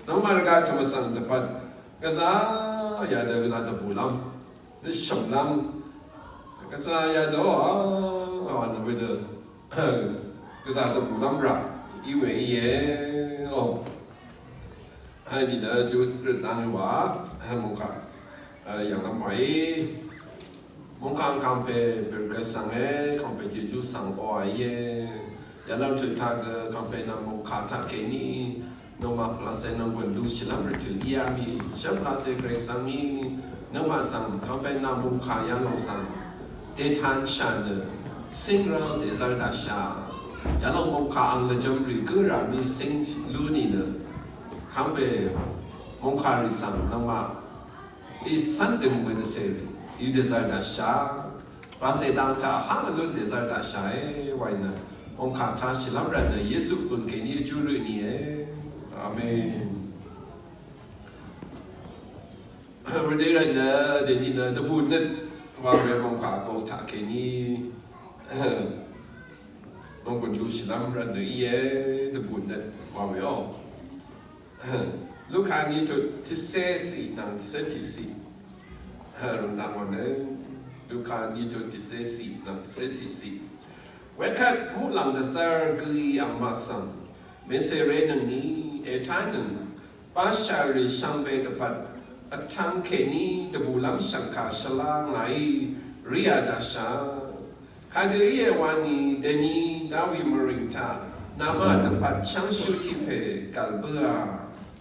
no matter God to my son the pad kaza ya da kaza da bulam the shamlam kaza ya da on with the kaza da bulam ra iwe ye hai đi là chú đang hóa mong cả yang năm mấy mong càng càng về cái sang ấy càng về chú sang oai ye ya làm chuyện thằng càng về nằm mong cả thằng cái ní nó mà plus nó vẫn lưu sĩ làm được chữ ia mi sắp plus cái sang mi nó mà sang càng về nằm mong cả ya long sang để than shan sinh ra để ra đã sa ya long mong cả anh là chấm rì cứ ra mi sinh lưu ní nữa khám về mong khari sang nang ma is sante mo na seri i desire da sha pase dang ta hang lun desire da sha wai na mong kha ta silam ra na yesu kun ke ni ju ru ni amen we de ra na de ni na de bu net wa we mong kha ko ta ke ni mong kun lu silam ra na de bu net wa we lúc hàng như cho xe xị nằng xe chỉ xị rồi nằm ở đây lúc hàng như cho xe xị nằng xe chỉ xị vậy các mỗi lần ta sẽ gửi ăn mà sang mình sẽ rèn năng ní ở thái năng ba sa ri sang về tập at thang khe ní tập bù lắm sang cả sala ngay ria đã sa khai cái ý quan ní đến ní đã bị mering ta nama tập sang suy tìm về cả bữa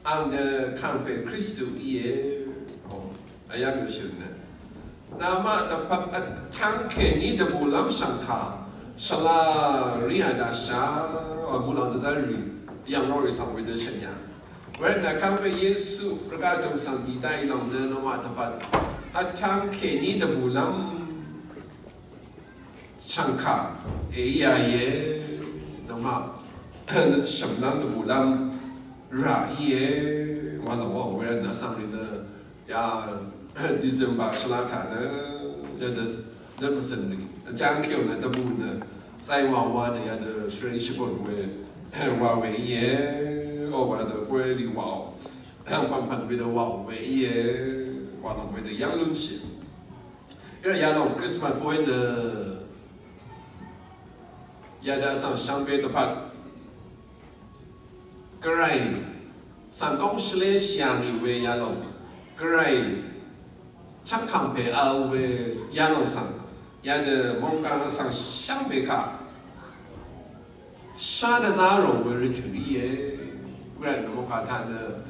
ang khang pe Kristu iye ayang lusun nama dapat tang ke ni de bulam sangkha sala ria dasha bulam dazari yang lori sang with the shenya when na khang pe Yesu prakat jong sang di dai long ne nama dapat tang ke ni de bulam sangkha ya ye nama shamnam de bulam ra ye wala wa we na sang ni ya December shlata na ya da musen ni jang kyo na da bu na sai wa na ya da shri shibon we wa we ye o wa da we li wa han pan bi da wa we ye wa na we da yang lun shi ya long Christmas boy的ya da sang shang be da pat Gray, sang công sle xiang ni we ya long. Gray, chắc khang pe al we ya long sang. Ya de mong kang sang xiang pe ka. Sha de za rong we ri chu ye. We na mong ka tan de.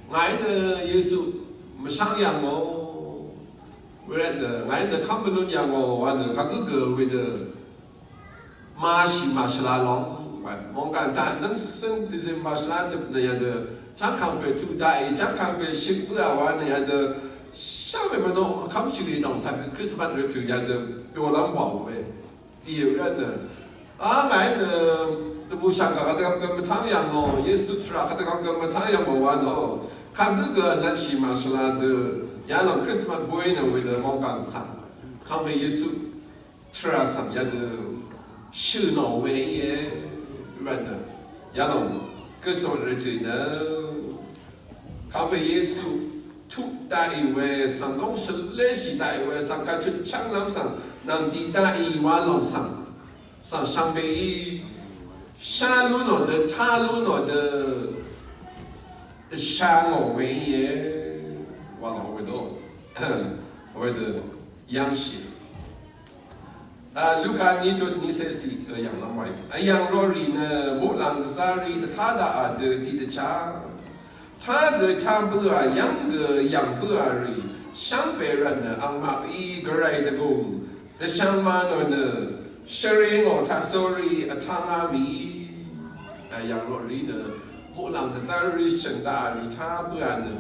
Ngai de Yesu ma sang yang mo. We de ngai de kam belun yang mo wa de ka ge we de ma shi ma sla long. Mong cả ta nâng sinh thì mà sáng được này là chắc không phải chủ đại chắc không phải sinh bữa à này là sao mà nó không chỉ là đồng thật Christmas rồi chủ nhà được đồ lắm bảo về nhiều rất là ngày là tôi buổi sáng cả cái tháng yang nó Yesu tra cái tháng yang mà nó khăn cái giá trị mà sáng được nhà nó Christmas buổi nó về là mong cả sáng không phải Yesu tra sáng nhà được sư nó về Rana, Yalom, Christmas Regina, Kabe Yesu, Tuk Dai Way, Sang Gong Leshi Dai Way, Sang Katu Chang Lam Sang, Nam Di Dai Walong Sang, Sang Shambe Shalun or the Talun or the Shang Way, Walong with all, or the Yangshi. Luka ni tu ni sesi yang lamai. Yang lori na mulang zari the tada de ti de cha. Ta ge cha bua yang bua ri. Shang be ran na ang ma I gerai de gong. The shang man on the sharing or tasori atanga mi. Yang lori na mulang zari shang da ri ta bua na.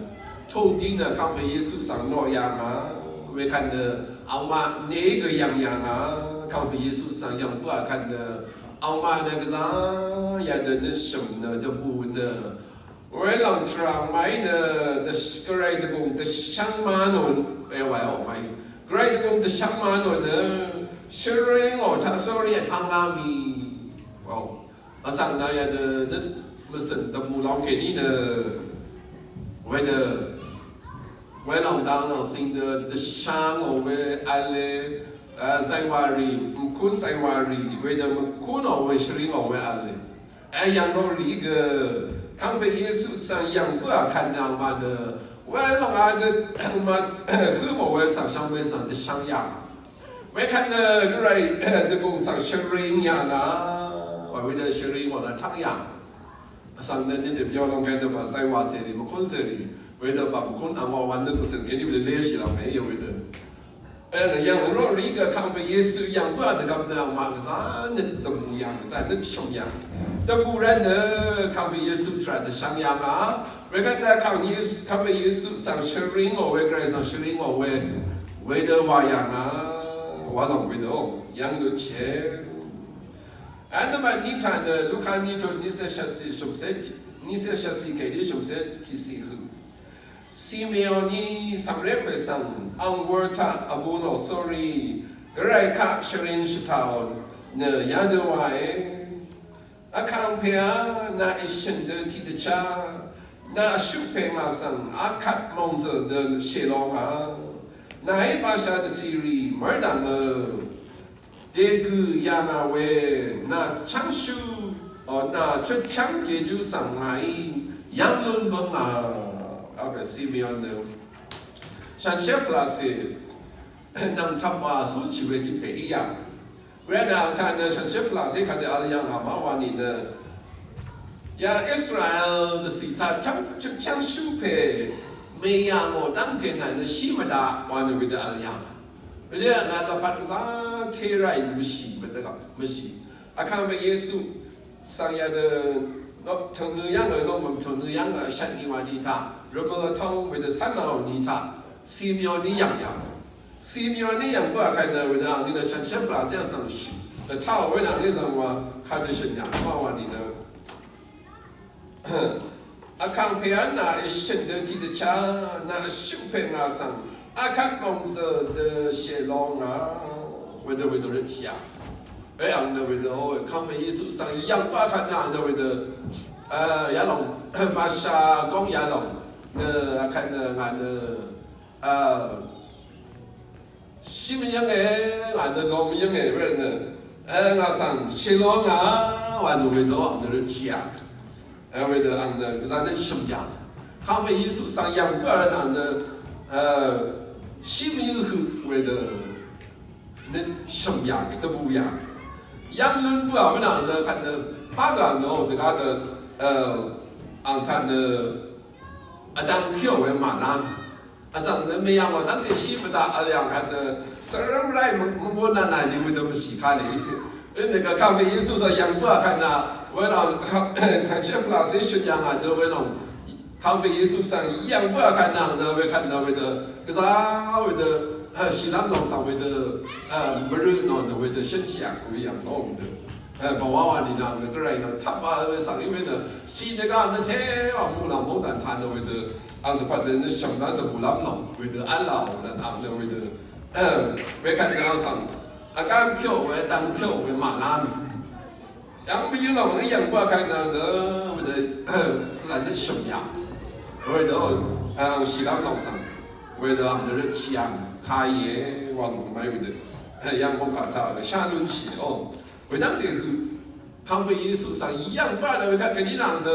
Thâu ji na kang be Yesu sang no yang ha. We kan de ang ma ne ge yang ha. Không phải Giêsu sang yang qua kan ông mà này cái giá ya de ne sum ne de bu ne we long tra mai ne de skrai de gong de shang ma non e wa o mai grai de gong de shang ma non ne sharing or ta sorry tang ga mi wow a sang na ya de ne musen de bu long ke ni ne 当了新的香我们爱嘞在瓦里坤在瓦里为的坤我们是另我们爱嘞哎养到一个康贝耶稣上养不要看那么的为了俺的嘛和我们上上面上的香样为看的来的工上学人样啊为的学人我的汤样上的那的标准看的嘛在瓦些里嘛坤些里为的把坤安瓦玩的都是给你们的练习了没有的养若一个康贝耶稣养不要的干那嘛个啥那都不一样在那什样的不然呢康贝耶稣出来的香样啊为看的康贝耶稣上学人我为个上学人我为的瓦样啊瓦龙为的哦养的钱那么你看的卢卡你就你是学习什么你是学习给你什么知识Simeoni samrepe sang angwarta abuno sorry gerai ka shirin shitaon ne yadwa akang pea na ishin de ti de cha na shupe ma sang akat mongze de shelonga na e basha de siri merdang de gu yana we na changshu o na chut chang jeju sang ngai yang lun bang Abe Simeon ne, 像些 plus 能他妈所起为的不一样，不然呢，看呢像些 plus 看的阿样啊，马瓦尼呢，呀 Israel 的是他将修配没样我当天呢西门达完了为的阿样，而且那他把啥天然不西不这个不西，啊看我们耶稣上呀的。那从那样的，那我们从那样的山里往里查，如果他为了山上里查，西苗里样样，西苗里样不看的为了你的山线不拉这样上去，那他为了你什么看的是样，往往你呢？啊，看别人那一生的记得强，那修平啊上，啊看公司的写long啊，为了人家。哎呀，那为的哦，康美耶稣上一样吧，看那为的，亚龙马沙讲亚龙，那看那俺的西面样诶，俺的老面样诶，为呢，俺上西朗啊，完了为的俺的家，为的俺的咱的什样，康美耶稣上样吧，俺的西面为的那什样都不一样。yang lun bua mana le kan paga no de ga de ang tan de adang kyo we ma nam asang le me yang wa dang de shi ba da yang kan de serang rai mo na na ni we de shi ka li那个看耶稣说养不看呐，为了看些 class 养啊，都为了看耶稣上养不看呐，那为看那为的，可是啊为的。西南路上为的没人弄的为的生气啊，不一样弄的，把娃娃你那个人呢，他把上因为呢，西那个那天啊，木兰木兰谈的为的，俺们把人的上南的木兰弄，为的安老的，俺们为的，为看这个上，刚票为当票为马拉米，俺们有那么样不看那个为的人的什么样，为的西南路上，为的俺们的气啊。开业往买为的，阳光卡塔下轮起哦，为当地是康贝耶稣上一样办的，为看跟你讲的，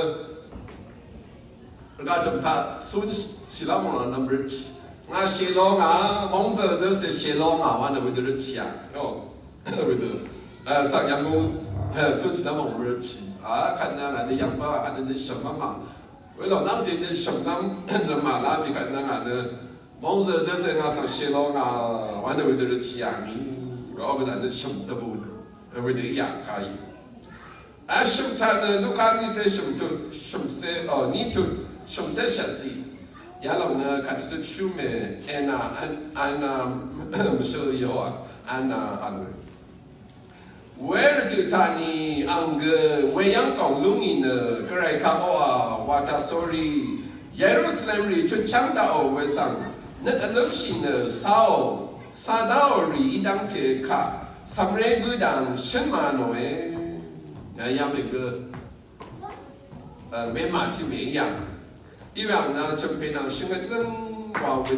人家从他孙西拉蒙那么起，那谢龙啊，蒙色的是谢龙啊，完了为的人起啊，哦，为的上阳光孙西拉蒙不人起啊，看那俺的阳光，俺的什么嘛，为了当地的什么的马拉比看那俺的。蒙着那些那上谢龙啊，完了为的人起啊你，然后个人的什么都不能，为的一样可以。什么他呢？都看你些什么些哦，你就什么些学习，然后呢，看这书面，不是有啊，为了就他呢，个为阳光路呢，个来看啊，我他 sorry， 耶路撒冷里就强大为上。那个冷心呢，撒到里一当节卡，三人个当什么呢？样那个没马就没样，一样呢就变成生个冷 vào về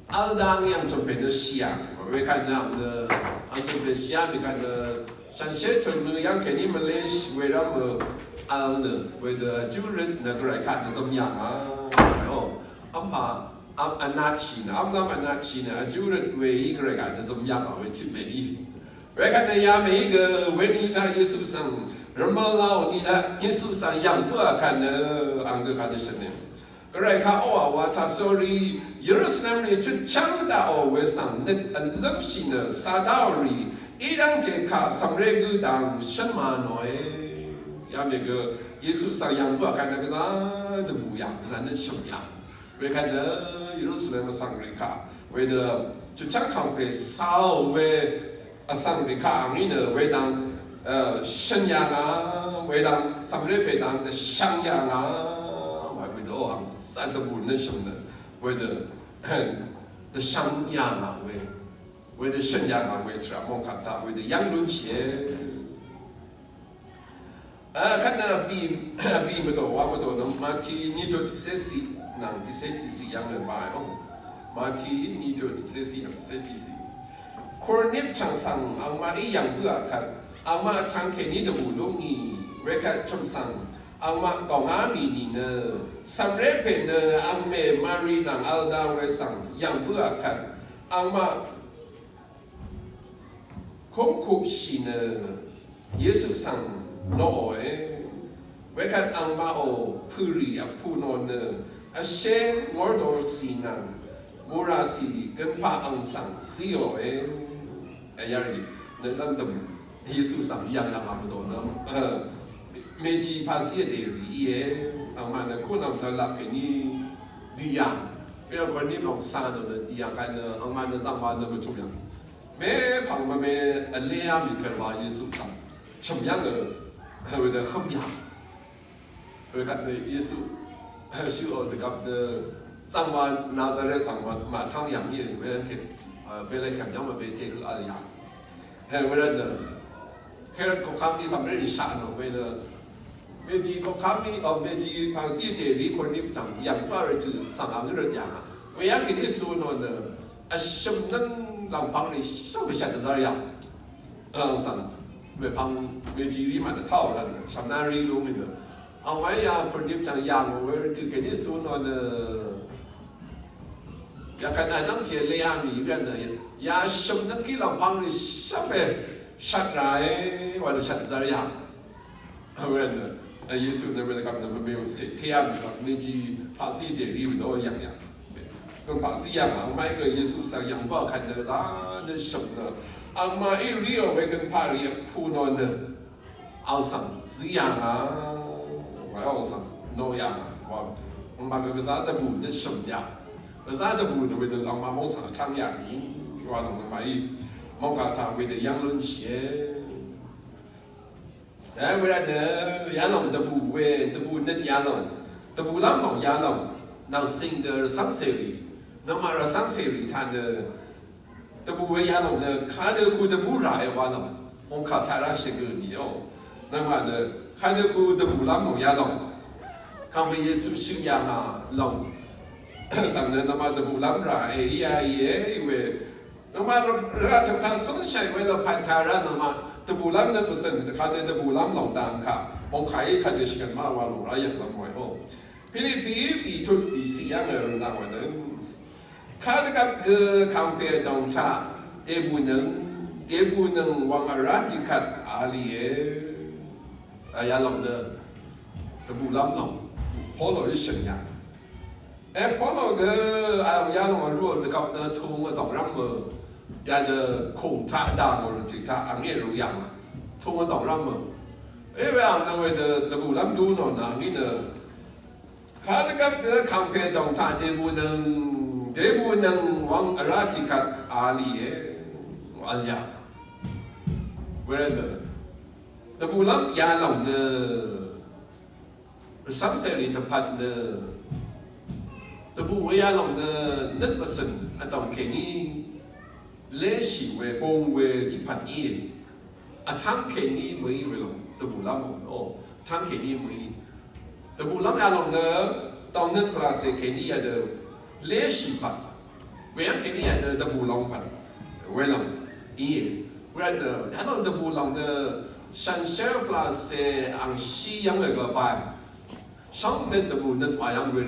al đang yang trong bên Asia về cái nào al trong bên Asia về cái sản xuất trong người yang cái này Malaysia về đó mà al nữa về du lịch là cái khác là giống nhau ông bà ông anh chị ông làm anh chị du lịch về cái khác là giống nhau về chữ Mỹ về cái này ya Mỹ cái về đi ta Giêsu sang Ramallah ni la Giêsu sang yang bữa cái anh cái cái gì này cái khác ở và ta sorry Jerusalem này chút chẳng đã ở về sang nên anh lâm xin sa đào ri ý đang chế cả sam rê gu đang sân mà nói ya mấy cái Giêsu sang yang bữa cái này cái啥都不一样cái啥那什么样为看的Jerusalem sang rê cả为的就chẳng看về sao về sang rê cả anh ấy呢为当sân yang为当sam rê về当的香yang为的哦三的不那什么的为的香yang为的圣yang为什么看他为的羊轮鞋看那比不多话不多那马蹄你就这些能这些羊的吧马蹄你就这些Kornip chang sang ang maiyang bua kan ang ma chang ke ni de bulong ni rekat chom sang ang ma kong ami ni ne samre pe ne ang me mari nang alda we sang yang bua kan ang ma kong kup si ne Yesu sang no rekat ang ma o puri a puno ne a she ngordo si nang murasi gempa ang sang sio ayari nên tâm Giêsu sang yang làm một đồ nó mấy chi phát hiện để ý ông mà nó cũng làm sao làm cái ni đi à bây giờ còn niệm ông sa nó đi à cái ông mà nó sang vào nó mới chụp nhang mấy phẳng mà mấy anh lẽ mình cần vào Giêsu sang chụp nhang rồi bây giờ không nhang rồi cái này Giêsu siêu ở từ cái sang vào Nazareth sang vào mà trong yang như vậy là cái bây giờ cảm giác mà bây giờ cứ ở nhà hay bây giờ khi đó có khám đi sắm đến đi sạn rồi bây giờ có khám đi bây giờ phang si để lýคนนี้chẳng yang bao giờ chỉ sang ăn được yang à bây giờ cái đi xuống nó nữa xem năng làm phang đi sao bị chặt ra ya sang về phang bây giờ đi mà nó thao ra xem năng đi luôn nữa ông ấyคนนี้chẳng yang rồi chỉ cái đi xuống nó ya kan anang che le ya mi ran na ya shom nan ki lam phang ni shap e shat rai wa de shat zar ya ran Yesu ne me kam na me se tiam ka me ji pa si de ri do yang yang kon pa si yang ang mai ke Yesu sang yang ba kan de za ne shom na ang ma i ri o we kan pa ri phu no ne ao sang zi yang wa ao sang no yang wa ma ke za da bu ne shom ya ra được buồn vì được ông mà mong sáng trang nhạc ý và đồng máy mong cả thằng vì được yang luân xế đấy bây giờ giá lòng tập bù về tập bù nên giá lòng lắm lòng giá lòng nào sinh được sáng sớm nào mà ra sáng sớm thành tập bù về giá lòng khá được khu tập bù rải vào lòng ông khá thay ra sẽ gửi nhiều nào mà khá được khu tập bù lắm lòng giá lòng không phải Giêsu sinh ra lòng sang nên nama de bulam ra iya we nama ra trong ta sống sai với là phải thà ra nama de bulam nên mình sẽ khai de bulam lòng đàn cả mong khai khai de sự mà vào lòng rayak làm mọi hồ Philippines bị chút bị xí ăn ở đang ngoài đó khai de các compare đồng cha de bu neng wang arat kat ali ayah lòng de bulam lòng polo is ya Apollo cái anh nhà nó luôn được gặp thùng ở đồng râm mờ, nhà được khủng thả đàn rồi chỉ thả anh nghe rồi yang thùng ở đồng râm mờ, ấy bây giờ nó về được bù lắm đu nó là nghĩ là khá được gặp cái khám phá đồng thả để bù nâng wang ara chỉ cắt ali anh nhà, vậy là được bù lắm nhà lòng sáng sớm đi tập phát tập bù về lòng nứt bớt sần anh đồng cái ní lễ sĩ về bông về chỉ phát ý thang cái ní mới về lòng tập bù lắm thang cái ní mới tập bù lắm là lòng đồng nứt là sẽ cái ní là lễ sĩ phật về anh cái này là đập bù lòng phật về lòng ý về là anh nói đập bù lòng là sản xuất là sẽ ăn xí yang người cái bài sống nên đập bù nên bài yang người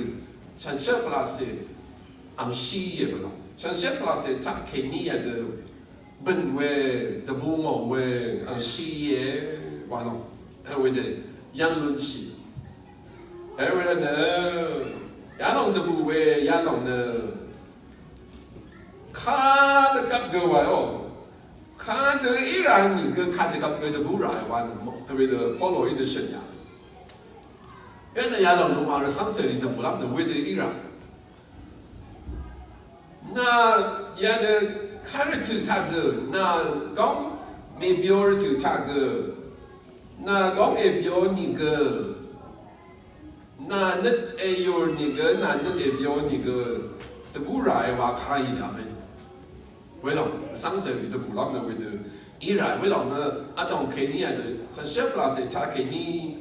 sản xuất là sẽ ăn xí vậy đó sản xuất là sẽ chắc cái này là bên về đập bù mỏ về ăn xí vậy vào lòng về để yang luân xí về là ya long đập bù về ya long là khá là cấp cơ vậy khá là Iran những cái khá là cấp cơ đập bù rồi vào về là follow in the sân nhà cái này ya long nó mà là sáng sớm đập bù lắm là về để Iran na ya de khá là chữ thạc cơ na gong mê biểu chữ thạc cơ na gong e biểu những cái na nết ayor ni cái na nết ebio ni cái the bu rai wa khai ni amen với lòng sáng sớm thì bu lắm là với the ira với lòng là ở trong cái này là sản xuất là sẽ trả cái này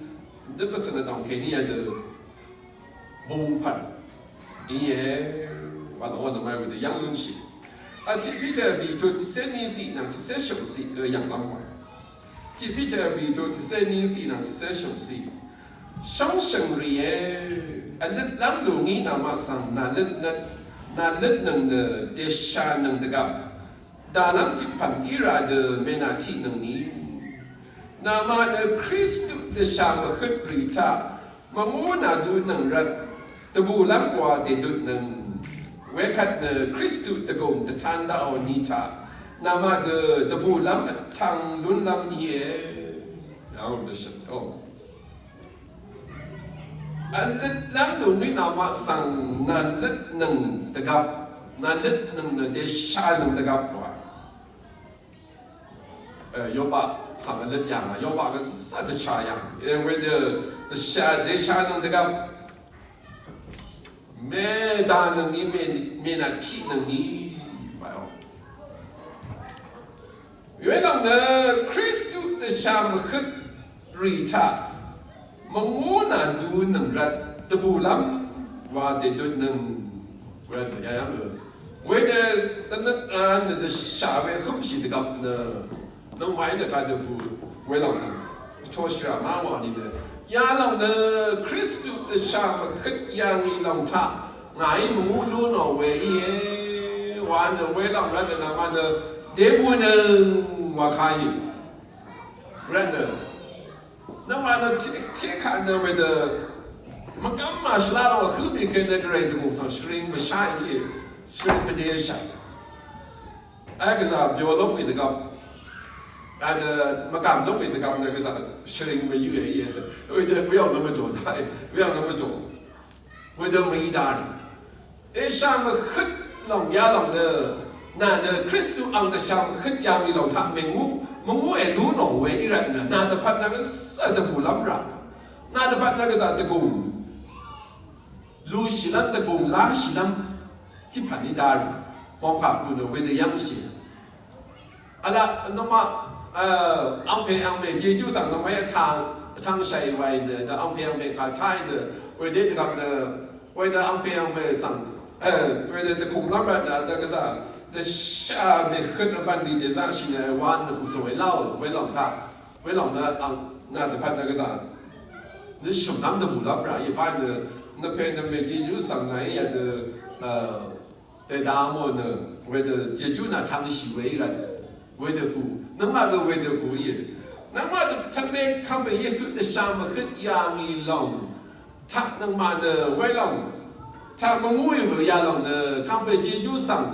rất là sản trong cái này là bu pan ý và nó mai với the yang lun xí à chỉ biết là bị cho thế này xí nằm thế sống xí cái yang lắm vậy chỉ biết là bị cho thế này xí nằm thế sống xí sống sinh rì anh lết lắm đồ nghĩ nào mà sang na lết nâng để xa nâng để gặp đã lắm chỉ phần ý ra de mena thị nâng ní na mà de Christ để xa mà khất rì ta mà ngô na du nâng rật de bu lắm qua để đut nâng về khát de Christ để gồm để than đã ở ní ta na mà de bu lắm thằng luôn lắm nhé nào de sân anh lết lắm đồ nghĩ nào mà sang na lết nâng để gặp na lết nâng để xa nâng để gặp rồi yêu bà sang lết yang à yêu bà cái sao để xa yang vì để xa nâng để gặp mẹ đàn nâng ní mẹ na chi nâng ní phải không vì lòng là Christ để xa mà khất rì ta mà ngô na du nâng rật đập bù lắm và để đôi nâng rật ya ya rồi với để tân đất để xả về không chỉ được gặp nông máy được cả đập bù với lòng sang cho sửa má mà đi được ya lòng là Christ để xả mà khất yang đi lòng thà ngài mà ngô luôn ở về ý hoàn là với lòng rật là mà để bù nâng và khai rật nữa那么呢，铁看呢，为的，嘛干嘛是拉到后面跟那个人的工上，是因为下一，是因为那下，哎个啥，比如老为那个，哎的，嘛干老为那个那个啥，是因为有个意思，为的不要那么做，不要那么做，为的没打的，哎上么很弄呀弄的，那 Christ 安的上很样的弄他没我。menghu elu no we irat na dapat na sa de bulam ra na dapat na za de gum lu silam de gum la silam ti phani dar mong phap ku no we de yang si ala no ma ang pe jeju sang no ma thang sai wai de ang pe ka chai de we de gặp de we de ang pe sang we de kum lam ra da ka sa de xa về khất ở ban đi để ra xin là quan được số với lao với lòng ta với lòng na để phát ra cái gì nếu sống năm được bù lắm ra như ban được nó bên nó mình chỉ nhớ sang này là được để đa môn nữa với được chỉ chú là thằng sĩ với là với được phụ nó mà được với được phụ gì nó mà được thằng bên không phải Giêsu để sao mà khất yang nghi lòng thằng nó mà được với lòng thằng mà mũi với ya lòng được không phải chỉ chú sang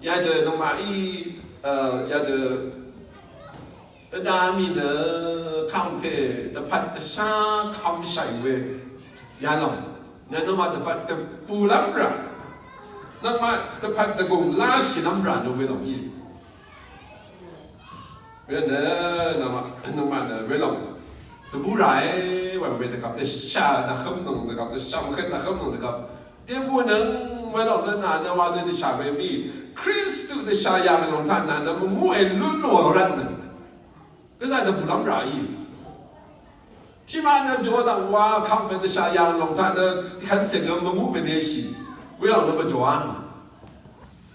ya de no ma i ya de da mi ne kham pe de pat sa kham sai we ya no ne no ma de pat de pu lam ra no ma de pat de gong la si lam ra no we no i we ne no ma de we lo de bu rai we we de gặp de sa da kham no de gặp de sam khet da kham no de gặp de bu ne we lo na na wa de sa we mi Christ de sa yang long tan na mu e lu no ran na cái gì đó不能染疫，起码呢，如果当我看别的下样弄他呢，很这个么没联系，为了那么转，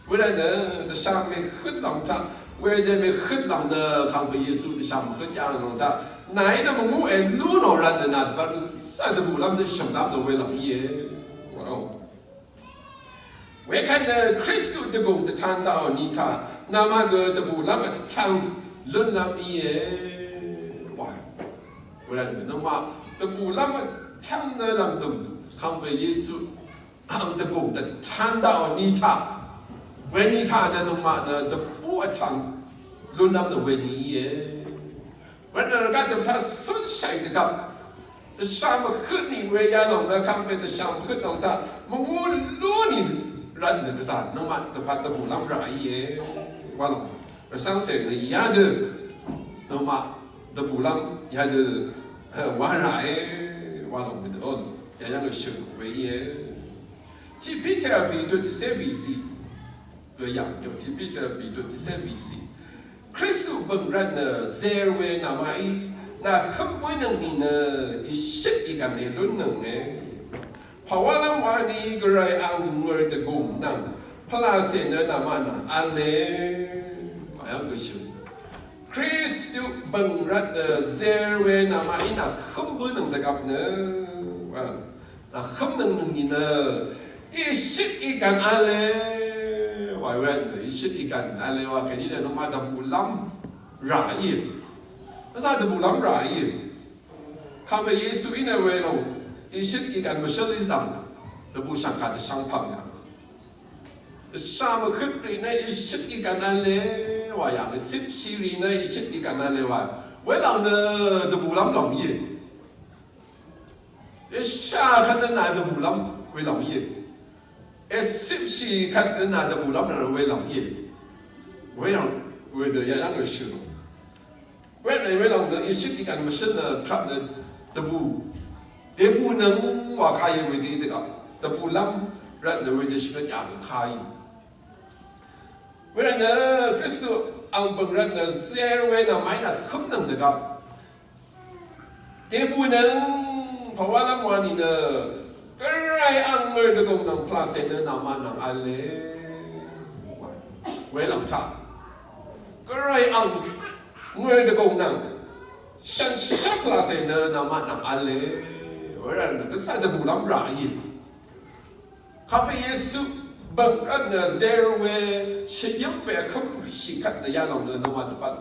为了呢，上面很浪他，为了那很浪的，看不耶稣的上很样浪他，哪一那么我哎路老人的那，把啥都不啷的想啷都为啷耶，哇哦。为看呢，基督的公的谈到你他，那么个的不啷个唱论啷耶，哇，为了那么的不啷个唱的啷都，看不耶稣。ang dagong da tanda o nita when nita na nung ma na the puatang lunam na when ye when na ga jam ta sun sai de ga the sham khut ni we ya long na kam pe the sham khut long ta mong lu ni ran de sa nung ma the pat the bu lam ra ye wa long ra sang se ni ya de nung ma the bu lam ya de wa ra ye wa long de on ya yang shu we ye chỉ biết là bị cho chỉ sẽ bị gì rồi dạng nhiều chỉ biết là bị cho chỉ sẽ bị gì Christu bằng ra nè zero na mai na không có năng gì nè ít gì cả này luôn nèเพราะว่าลำวันนี้ก็เลยเอาเงินตะกุ่มนั่งพลาเสนนามานะอันเล่ไม่เอาก็ชิวคริสต์บังรัดเซเรนามาอินะขมบื้อหนึ่งตะกับเนอะนะขมหนึ่งนี่เนอะอีชิดอีกันอันเล่ว่าเรื่องอีชิดอีกันอันเล่ว่าแค่นี้เนี่ยน้องมาดับบุลัมร้ายภาษาดับบุลัมร้ายคำว่าเยซูอินะเวลงอีชิดอีกันไม่ใช่ลิซัมดับบุสังกัดสังพังนะสามขึ้นปีนั้นอีชิดอีกันอันเล่ว่าอย่าง14ปีนั้นอีชิดอีกันอันเล่ว่าเวลาเนี่ยดับบุลัมหลงยี่อีชาขันนั้นดับบุลัมเวลายี่14ขันนั้นดับบุลัมนั้นเวลายี่เวลาเวลาอย่างนั้นชื่อเวลาเนี่ยอีชิดอีกันไม่ใช่เนี่ยครับเนี่ยดับบุเดี๋ยวบุนึงว่าใครไม่ได้ดีกับดับบุลัมรัฐเนี่ยเวลาชีวิตอย่างใครเวลาเนี่ยคริสต์อังบังรัฐเนี่ยเซอร์เวน่ะไม่น่ะคุ้มหนึ่งดีกับเดี๋ยวบุนึงเพราะว่าลำวันนี้เนี่ยก็ไรอังเมื่อเด็กงนังพลาเซนเนี่ยนามานังอะไรเวลาจ้าก็ไรอังเมื่อเด็กงนังฉันชักพลาเซนเนี่ยนามานังอะไรเวลาเนี่ยก็สั่งจะบุลัมร้ายข้าพเยซูบังรัฐเนี่ยเซอร์เวชียบไปคุ้มชิคัดเนี่ยยาลองเนี่ยนามาตุปัน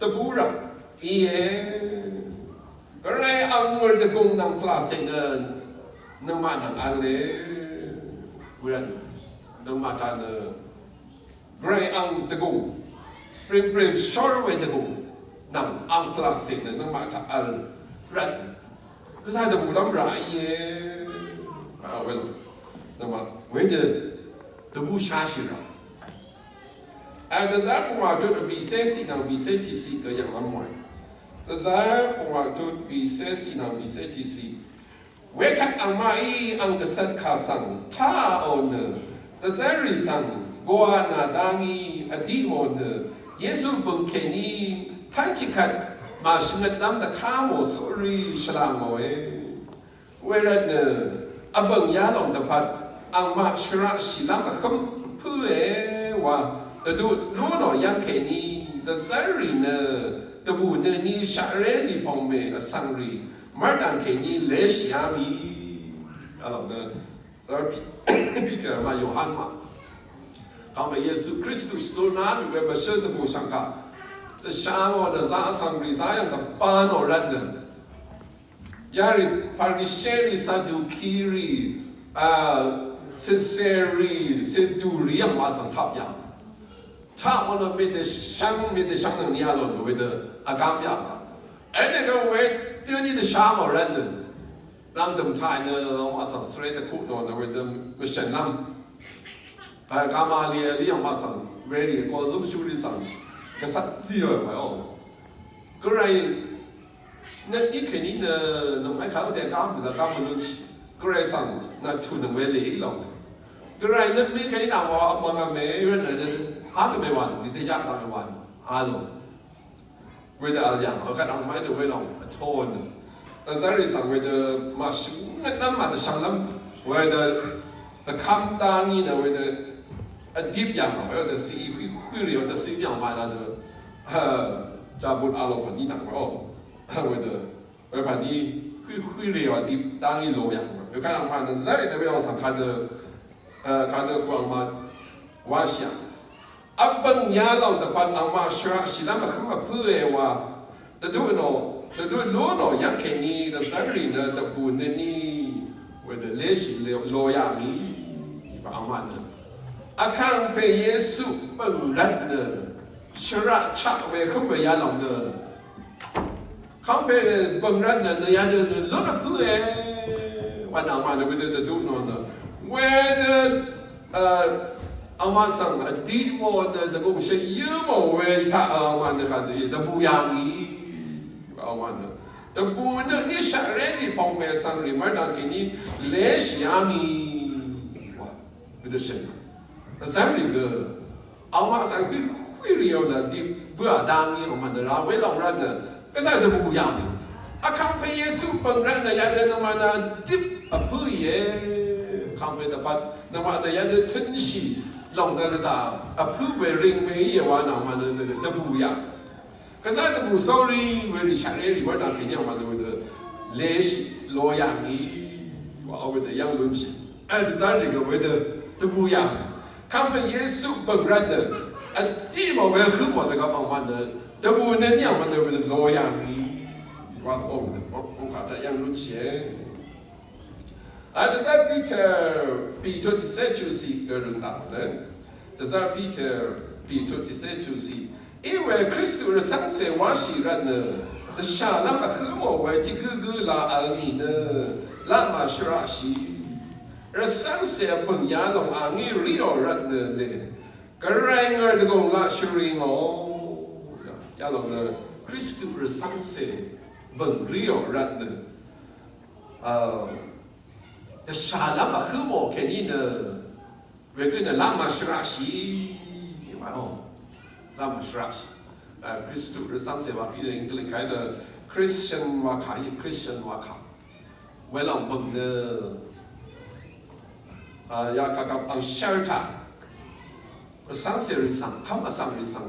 ตะบูระเอ๋ก็ไรอังเมื่อเด็กงนังพลาเซนเนี่ยnâng mặt nâng ăn lê quyền nâng mặt ăn gray ăn tê gùng prim short way tê gùng nâng ăn classic nâng mặt ăn red cái sao tê bù lắm rải ye well nâng mặt với tê bù xa xí ra cái giá của họ cho bị xe xí nâng bị xe chỉ xí cái dạng lắm ngoài cái giá của họ cho bị xe xí nâng bị xe chỉ xíเวคัดอังมาอังกษัตริย์ข้าสังท่าโอนแต่เจริสังกัวนาดางีอดีโอนเยซูบุญแค่นี้ทั้งจิกัดมาสมัดน้ำตะข้ามโสรีฉลามเอเวลาเนี่ยอบังยาลองตะพัดอังมาชราศิลามะคำเพื่อว่าแต่ดูรู้หน่อยยังแค่นี้แต่เจริเนี่ยแต่บุญเนี่ยนี่ชาเรนี่พงเมอสังรีมาดังแค่นี้เลสยามีอะไรเนี่ยสารพิจารณาโยฮันมาคำว่าเยซูคริสต์สุนัขเวบเชอร์ตบูชังกาแต่ชาโมเดซ่าสังริซายังกับปานอรันเนี่ยยาริฟาริเชริซาดูคิริเซนเซรีเซดูริยังมาสังทับยังถ้ามันไม่ได้ช่างนั่งนี่อะไรเวเดอากามยังไอ้เนี่ยก็เวเดี๋ยวนี้จะช้ามาเรื่อยนึงลำดำไทยเนี่ยเรามาสั่งสเตรทคุกนอนเอาไว้เดิมไม่ใช่ลำกามาเลียเรียงมาสั่งเวรีก็ซุ่มชูริสั่งก็สัตย์เสียไปอ๋อก็เลยนั่นนี่แค่นี้เนี่ยน้องไอ้ข้าวใจกล้ามหรือกล้ามมันนุ่มก็เลยสั่งนั่นชูนเวรีอีกแล้วก็เลยนั่นนี่แค่นี้นะว่าบางเมย์เรื่องอะไรหาก็ไม่วันดีใจจังไม่วันหาลงเวลาอะไรอย่างเราก็ทำไม่ได้เวลาโทนแต่ใจสั่งเวลามาชิมนั่นมาแต่ช่างลำเวลา看当你呢为的deep 样嘛，有的是会有的是样嘛，那的加不阿罗盘你讲哦，为的为盘你会有 deep 当你罗样嘛，有看嘛呢，在那边上看的光嘛，我想。Abang yalang depan ama syrak silam khama pue wa tedu no yang keni the salary na tebu ni with the lesi loya mi ba ama na akan pe yesu pengrat na syrak chak we khama yalang na kan pe pengrat na ya de lo na pue wa na ma na with the tedu no na where the Ama sang di mo na dagong siya yumo we ta ama na kadi dabu yangi ama na dabu na ni siya ready pong me sang rimar na kini les yami wa with siya assembly the ama sang hui rio na di bua dangi ama na ra we long ran na kasi dabu yami akang pe yesu pang ran na yada na mana dip apu ye kang pe dapat na mana yada tensi lòng đó là approve về ring về gì mà nào mà nó bù ya cái sao nó bù sorry về đi trả lời đi bắt đầu cái nhau mà nó lễ lo yang đi và ở bên yang luôn chỉ anh ra đi cái về đó bù ya không phải Giêsu bằng ra được anh chỉ mà về khứ mà nó có bằng mà nó bù nên nhau mà nó lo yang đi và ông cả tại yang luôn chỉ anh ra Peter thì sẽ chịu gì cái rừng đạo đấy, ra Peter thì sẽ chịu gì,因为 Christus 上世我是人呢，下那么和我为这个拉阿米呢，拉马是拉西，而上世本亚龙阿米里奥人呢嘞，个人儿的讲拉是人哦，亚龙呢 Christus 上世本里奥人呢，แต่ชาลับมาคือโมแค่นี้เนอะเวกุนลามาชราชีว่าโอ้ลามาชราชีคริสต์หรือสังเสวะที่อังกฤษใครเนอะคริสเตียนว่าขายคริสเตียนว่าขายเวลาบังเนอะอยากกับอังเชลท่าสังเสริสังคำว่าสังริสัง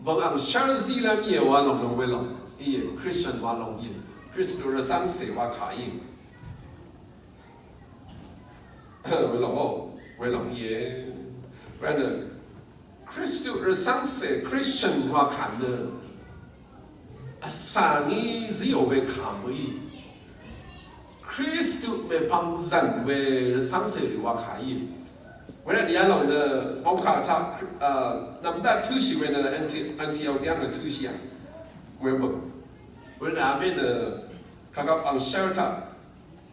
บางอังเชลซีแล้วมีว่าลงเวลาอีคริสเตียนว่าลงอีคริสต์หรือสังเสวะขาย为了我，为了耶，为了 Christus 而上世 Christian 话看的，上一只有为看不伊 ，Christus 为帮人为上世的话看伊，为了你要弄的，我看他那么大突袭为了安提奥两个突袭啊，为不，为了那边的，看到安肖他，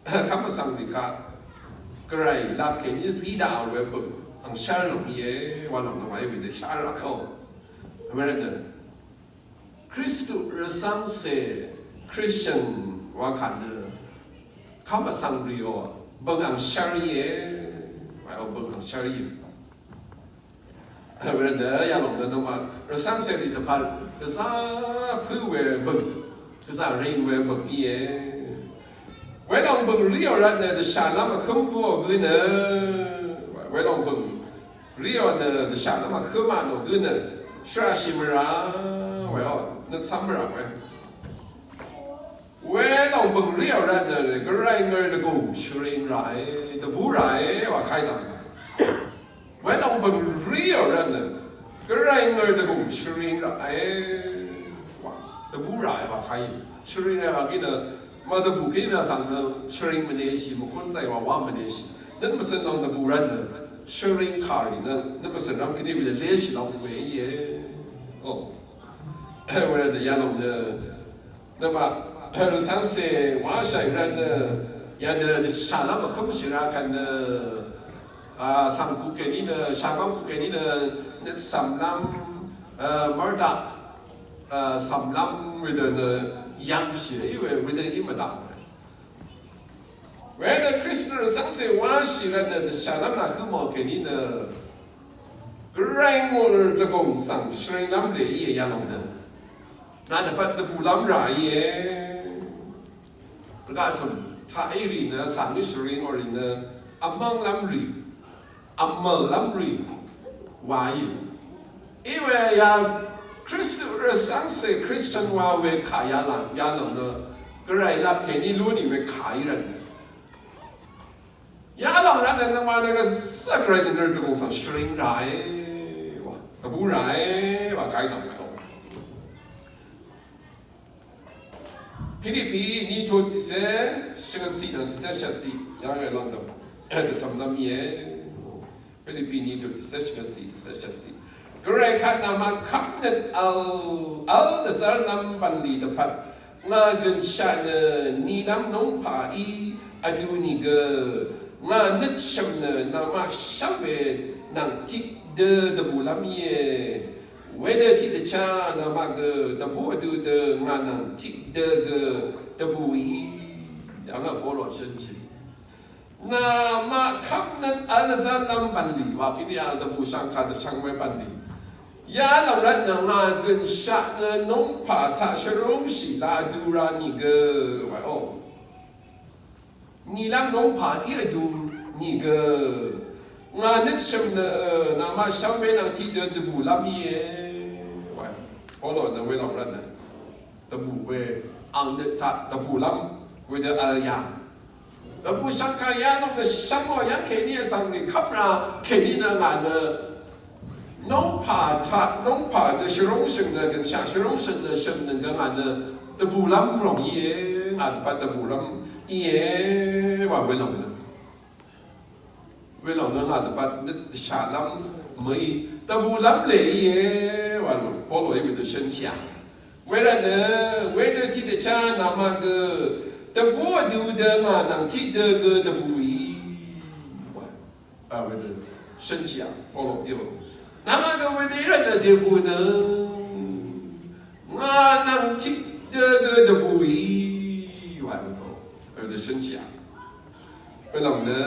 看不上的看。cái này làm cái như gì đạo về bậc thằng sai lầm gì quan lòng nó vì để sai lại không, vậy nên Christus sang se Christianว่าขันเขามาสั่งเรียวบางอังชารีว่าเอาบางอังชารีvậy nênอย่าหลงนะน้องมาsang seที่จะพาก็ซาพื้นเวบางก็ซาเริงเวบางยี่เวลาบังเรียวรันเนี่ยจะชาลามาขึ้นตัวกันเนอะเวลาบังเรียวเนี่ยจะชาลามาขึ้นมาหนูกันเนอะชราชิมราเวลานั่นซ้ำราเวลาบังเรียวรันเนี่ยก็ไรเงินจะกูชริงไรจะบูไรว่าใครต่างเวลาบังเรียวรันเนี่ยก็ไรเงินจะกูชริงไรว่าจะบูไรว่าใครชริงไรว่ากินเนอะมาตะบุกินนะสังเนชริงมันเนชิมุคนใจว่ามันเนชินั่นมันเป็นลองตะบุรันเนชริงคารีนั่นมันเป็นรำกินวิลเลชิลองเวย์โอ้เวลาเดียร์ลองเนนั่นว่าสังเสว่าใช่รันเนยันเนชาลามาคุ้มชิรากันเนสังกุเกนี่เนชากังกุเกนี่เนนั่นสัมลัมมรดาสัมลัมวิเดเนยังเสียอยู่วิธีนี้มาดังเวลาคริสต์สังเสว่าสิรันเนชาลัมน่ะคือหมอแค่นี้เนกระไรงอร์ตะกงสังเชริงลัมเลยยี่ยังลงเนน่าจะพัดตะบูลัมไรประกาศชนท้ายรีเนสังนิสริงอริเน among lamri amal lamri wai iwe ya Christ sang se Christian wa we khaya la ya lo no grai la ke ni lu ni we khai ran ya lo ran na ma na ga sa grai ni ner du sa string rai wa ta bu rai wa kai dong Philippines ni to ti se shang si na ti se sha si ya ga long dong de tam lam ye Philippines ni to ti se shang si ti se sha si Gray kan nama kapnet al dasar nam bandi dapat ngagen shana ni nam nong pa I adu ni ge nga net shamna nama shabe nang tik de bulam ye whether tik de cha nama ge de bu adu de nga nang tik de bu I yang nga polo shen chi nama kapnet al dasar nam bandi wa kini al de bu sang ka de sang mai bandi Ya lam rat na nga gen sha na nong pa ta sharong si la du ra ni ge wa o ni lam nong pa I du ni ge nga net shem na ma sham me na ti de bu lam ye wa o lo na we lam rat na de bu we ang de ta de bu lam we de al ya de bu sang ka ya no de sham mo ya ke ni sang ni khap ra ke ni na nga na nong pa的虚荣性的跟下虚荣性的生能跟俺的不那么容易，俺把的不那么也话为了呢，为了呢俺的把那下那没的不那么累也完了，保罗因为的生下，为了呢为了提的家那么个的不丢的嘛，能提的个的不一，啊为了生下保罗有。Nama ka wediran na debu na nga nang tik de debu I wa to de shen xia we long ne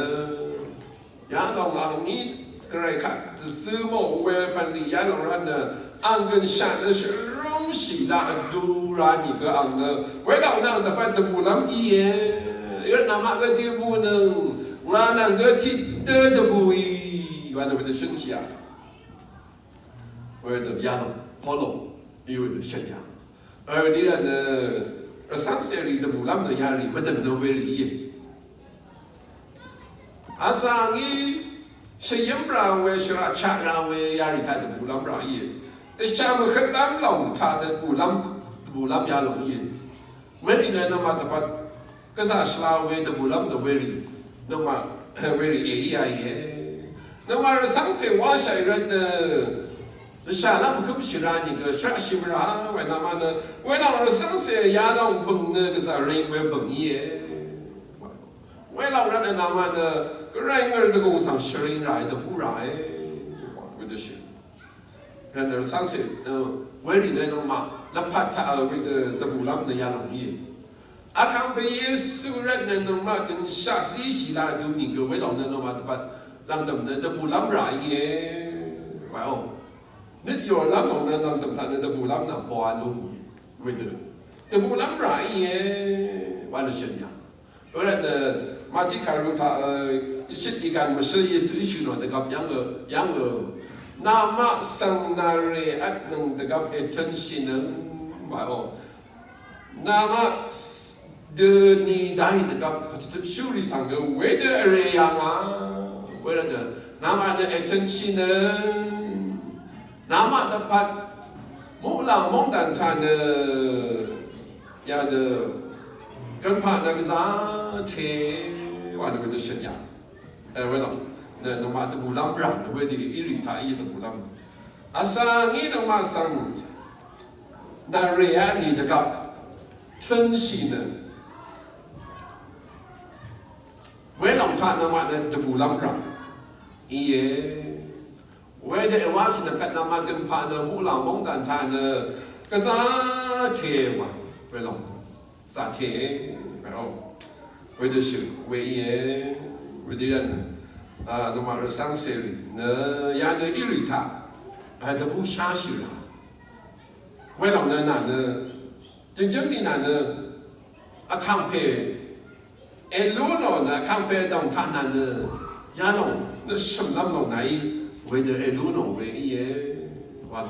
ya long ang ni grai ka de si mo we ban li ya long ran na ang gen sha de shi rong xi la du ra ni ge ang ne we long nang de fa debu lam ye ye nama ka debu na nga nang ge tik de debu I wa de shen xia为了亚当、保罗，因为的信仰，而你人呢，上世里的不那么压力，没得那么理。阿上伊是因不然为是那恰然为压力他的不那么容易，但下面很难弄他的不那么压容易，没你呢那么的把，可是是那为的不那么的为理，那么为理也也，那么上世我些人呢。下那不可不是让你个啥西不让，为那么呢？为了我上学也让本那个啥人为本业，为了让那么呢，个人儿的工上学人来的不来，为这些，人儿上学为了那么，那怕他为的不让的也容易。阿康被耶稣人那么跟下世起来就你个为了那么的怕，让他们的不让来耶，哇哦。Nít yo lắm ông nên làm tầm thành nên bù lắm làm bò luôn vậy được, từ bù lắm rải ye, quan là chuyện gì, rồi là mà chỉ cần lúc thà ít chỉ cần một số Giêsu chỉ nói để gặp yang ở nam mà sang nare at nung để gặp attention phải không, nam mà de ni dai để gặp xử lý sang cái vậy được area à, vậy là nam mà để attention Nama dapat mula mongdan sana ya de kan pa na za te wa de de shen ya we no no ma de bulam ra we de iri ta yi de bulam asa ni no ma sang na re ya ni de gap chen xi ne we long ta na ma de bulam ra ye为的话是那个那么跟怕的木老蒙丹他呢，个啥铁嘛，为了啥铁，然后为的是为也为的人呢，那么二三十里呢，也得一里他，还得不下去了，为了呢那呢，真正的那呢，看配，路呢看配当他那呢。ya no na sham nam no nai we de elu no we ye wa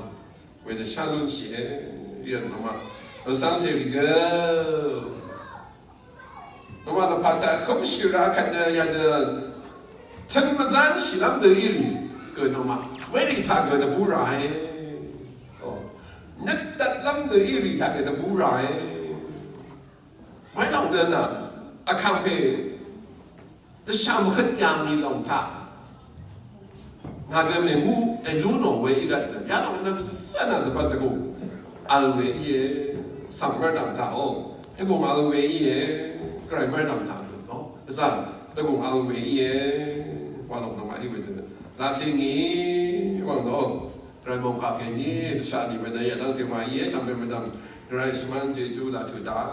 we de shalom shi ye no ma no sang se ri ge no ma na pa ta khum shi ra kan ya de thân mà gian chỉ làm được ý lý cười nó mà mấy đi thằng người ta bù rải nhất đặt lắm được ý lý thằng người ta bù rải mấy lòng đơn à khám phê ta sao mà khất nhàng đi lòng thả ngà cái mình ngu ai lú nổ về ý đặt giá lòng nó rất là bắt được cũng ăn về ý sắm cái đầm thả ô cái bụng ăn về ý cái mấy đầm thả nó sao cái bụng ăn về ý quan trọng là vậy vậy là suy nghĩ quan trọng rồi mong cả cái ní sát đi bên đây đang chơi mai ấy sang bên đang rồi xem anh chơi chú là chú đá